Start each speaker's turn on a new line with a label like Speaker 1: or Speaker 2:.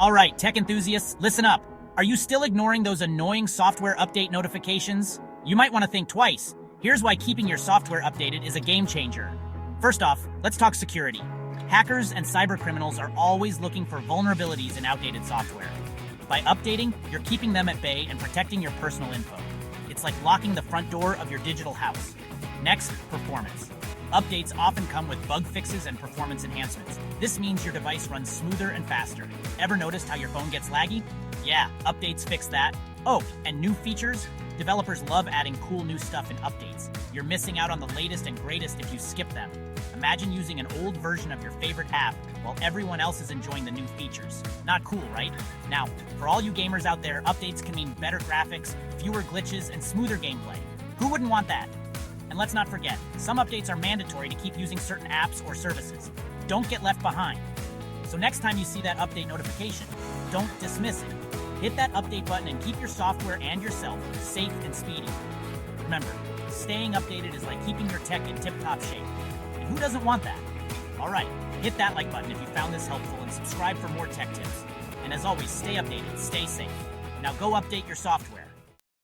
Speaker 1: All right, tech enthusiasts, listen up. Are you still ignoring those annoying software update notifications? You might want to think twice. Here's why keeping your software updated is a game changer. First off, let's talk security. Hackers and cybercriminals are always looking for vulnerabilities in outdated software. By updating, you're keeping them at bay and protecting your personal info. It's like locking the front door of your digital house. Next, performance. Updates often come with bug fixes and performance enhancements. This means your device runs smoother and faster. Ever noticed how your phone gets laggy? Yeah, updates fix that. Oh, and new features? Developers love adding cool new stuff in updates. You're missing out on the latest and greatest if you skip them. Imagine using an old version of your favorite app while everyone else is enjoying the new features. Not cool, right? Now, for all you gamers out there, updates can mean better graphics, fewer glitches, and smoother gameplay. Who wouldn't want that? And let's not forget, some updates are mandatory to keep using certain apps or services. Don't get left behind. So next time you see that update notification, don't dismiss it. Hit that update button and keep your software and yourself safe and speedy. Remember, staying updated is like keeping your tech in tip-top shape. And who doesn't want that? All right, hit that like button if you found this helpful and subscribe for more tech tips. And as always, stay updated, stay safe. Now go update your software.